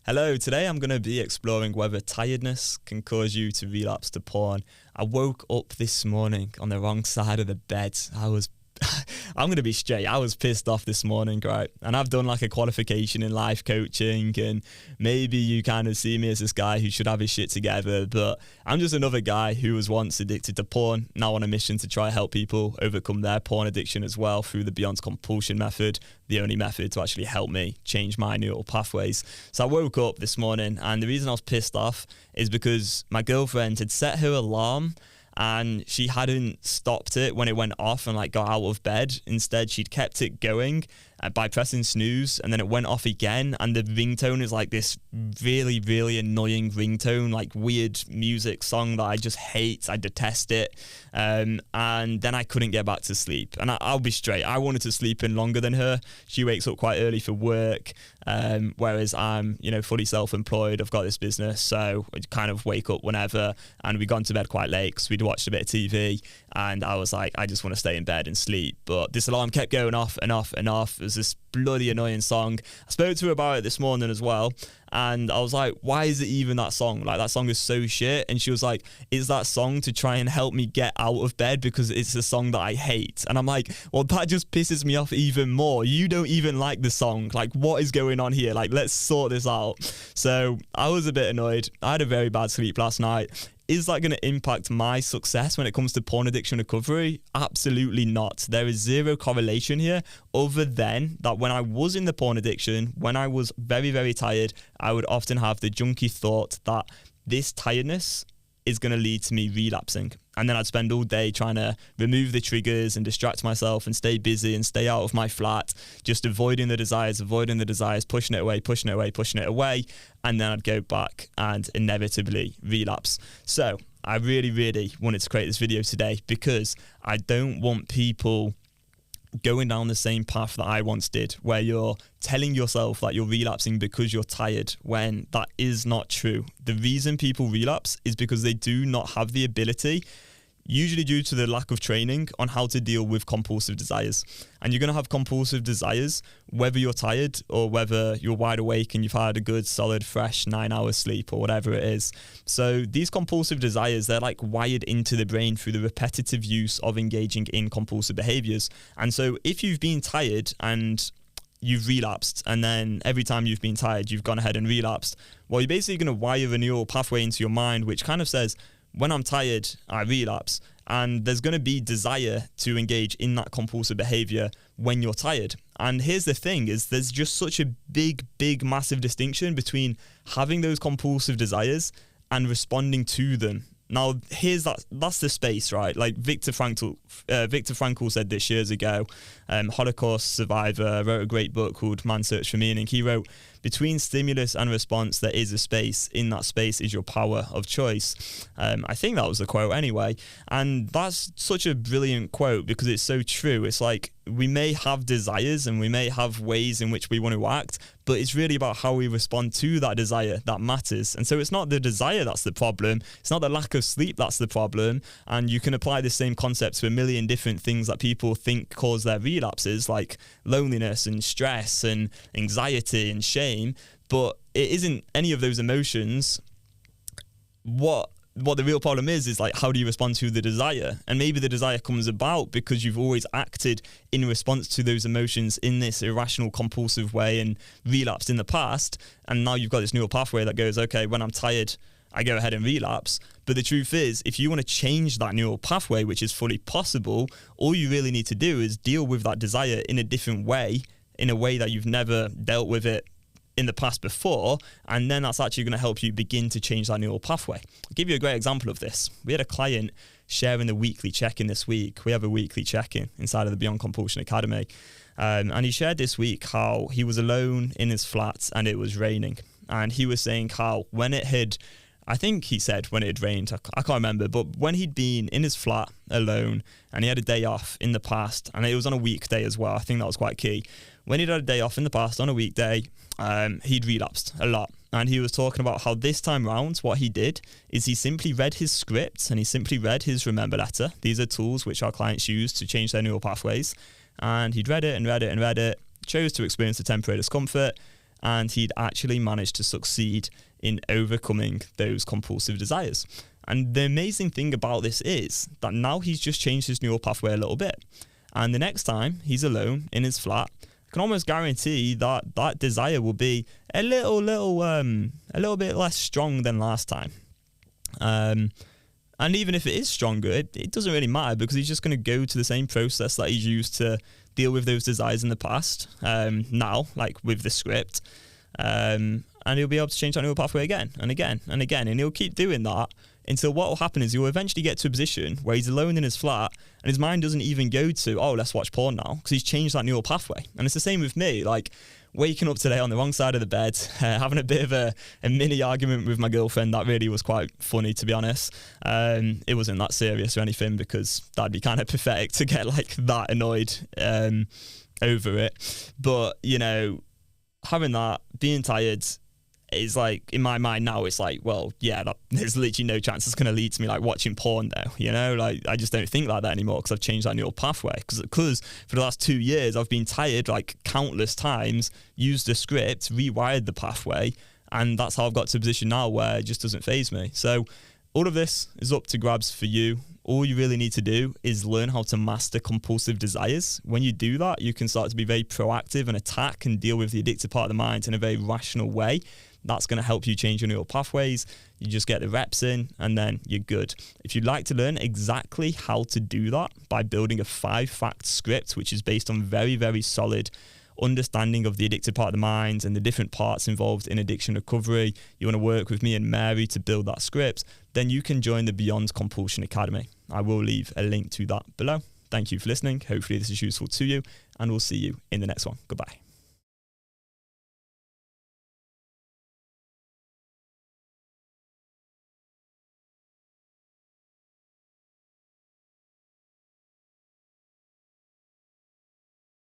Hello, today I'm going to be exploring whether tiredness can cause you to relapse to porn. I woke up this morning on the wrong side of the bed. I'm going to be straight, I was pissed off this morning, right? And I've done like a qualification in life coaching, and maybe you kind of see me as this guy who should have his shit together, but I'm just another guy who was once addicted to porn, now on a mission to try help people overcome their porn addiction as well through the Beyond Compulsion method, the only method to actually help me change my neural pathways. So I woke up this morning, and the reason I was pissed off is because my girlfriend had set her alarm and she hadn't stopped it when it went off and like got out of bed. Instead, she'd kept it going by pressing snooze, and then it went off again, and the ringtone is like this really, really annoying ringtone, like weird music song that I just hate. I detest it. And then I couldn't get back to sleep. And I'll be straight, I wanted to sleep in longer than her. She wakes up quite early for work, whereas I'm, fully self-employed. I've got this business, so I kind of wake up whenever, and we'd gone to bed quite late because we'd watched a bit of TV, and I was like, I just want to stay in bed and sleep. But this alarm kept going off and off and off. It was this bloody annoying song. I spoke to her about it this morning as well, and I was like, why is it even that song? Like, that song is so shit. And she was like, is that song to try and help me get out of bed because it's a song that I hate? And I'm like, well, that just pisses me off even more. You don't even like the song. Like, what is going on here? Like, let's sort this out. So I was a bit annoyed. I had a very bad sleep last night. Is that going to impact my success when it comes to porn addiction recovery? Absolutely not. There is zero correlation here, other than that when I was in the porn addiction, when I was very, very tired, I would often have the junky thought that this tiredness is going to lead to me relapsing. And then I'd spend all day trying to remove the triggers and distract myself and stay busy and stay out of my flat, just avoiding the desires, pushing it away. And then I'd go back and inevitably relapse. So I really, really wanted to create this video today because I don't want people going down the same path that I once did, where you're telling yourself that you're relapsing because you're tired, when that is not true. The reason people relapse is because they do not have the ability, usually due to the lack of training, on how to deal with compulsive desires. And you're going to have compulsive desires whether you're tired or whether you're wide awake and you've had a good, solid, fresh 9 hours sleep or whatever it is. So these compulsive desires, they're like wired into the brain through the repetitive use of engaging in compulsive behaviours. And so if you've been tired and you've relapsed, and then every time you've been tired, you've gone ahead and relapsed, well, you're basically going to wire a neural pathway into your mind, which kind of says, when I'm tired, I relapse. And there's going to be desire to engage in that compulsive behavior when you're tired. And here's the thing, is there's just such a big, massive distinction between having those compulsive desires and responding to them. Now, that's the space, right? Like Viktor Frankl said this years ago, Holocaust survivor, wrote a great book called Man's Search for Meaning. He wrote, between stimulus and response, there is a space. In that space is your power of choice. I think that was the quote anyway. And that's such a brilliant quote because it's so true. It's like, we may have desires and we may have ways in which we want to act, but it's really about how we respond to that desire that matters. And so it's not the desire that's the problem. It's not the lack of sleep that's the problem. And you can apply the same concept to a million different things that people think cause their relapses, like loneliness and stress and anxiety and shame. But it isn't any of those emotions. What the real problem is like, how do you respond to the desire? And maybe the desire comes about because you've always acted in response to those emotions in this irrational, compulsive way and relapsed in the past. And now you've got this neural pathway that goes, okay, when I'm tired, I go ahead and relapse. But the truth is, if you want to change that neural pathway, which is fully possible, all you really need to do is deal with that desire in a different way, in a way that you've never dealt with it in the past before, and then that's actually going to help you begin to change that neural pathway. I'll give you a great example of this. We had a client sharing the weekly check-in this week. We have a weekly check-in inside of the Beyond Compulsion Academy, and he shared this week how he was alone in his flat and it was raining, and he was saying how when it had, I think he said when it had rained, I can't remember, but when he'd been in his flat alone and he had a day off in the past, and it was on a weekday as well, I think that was quite key. When he'd had a day off in the past on a weekday, he'd relapsed a lot. And he was talking about how this time round, what he did is he simply read his script and he simply read his remember letter. These are tools which our clients use to change their neural pathways. And he'd read it and read it and read it, chose to experience the temporary discomfort, and he'd actually managed to succeed in overcoming those compulsive desires. And the amazing thing about this is that now he's just changed his neural pathway a little bit. And the next time he's alone in his flat, I can almost guarantee that that desire will be a little bit less strong than last time. And even if it is stronger, it doesn't really matter, because he's just going to go to the same process that he's used to deal with those desires in the past, now, like with the script. And he'll be able to change that neural pathway again and again and again. And he'll keep doing that until what will happen is he'll eventually get to a position where he's alone in his flat and his mind doesn't even go to, oh, let's watch porn now, because he's changed that neural pathway. And it's the same with me. Like, waking up today on the wrong side of the bed, having a bit of a mini argument with my girlfriend that really was quite funny, to be honest. It wasn't that serious or anything, because that'd be kind of pathetic to get like that annoyed over it. But, you know, having that, being tired, is like, in my mind now, it's like, well, yeah, there's literally no chance it's going to lead to me like watching porn though, you know, like I just don't think like that anymore, because I've changed that neural pathway, because for the last 2 years I've been tired like countless times, used the script, rewired the pathway, and that's how I've got to a position now where it just doesn't faze me. So all of this is up to grabs for you. All you really need to do is learn how to master compulsive desires. When you do that, you can start to be very proactive and attack and deal with the addictive part of the mind in a very rational way. That's going to help you change your neural pathways. You just get the reps in and then you're good. If you'd like to learn exactly how to do that by building a 5-fact script, which is based on very, very solid understanding of the addictive part of the mind and the different parts involved in addiction recovery, you want to work with me and Mary to build that script, then you can join the Beyond Compulsion Academy. I will leave a link to that below. Thank you for listening. Hopefully this is useful to you, and we'll see you in the next one. Goodbye.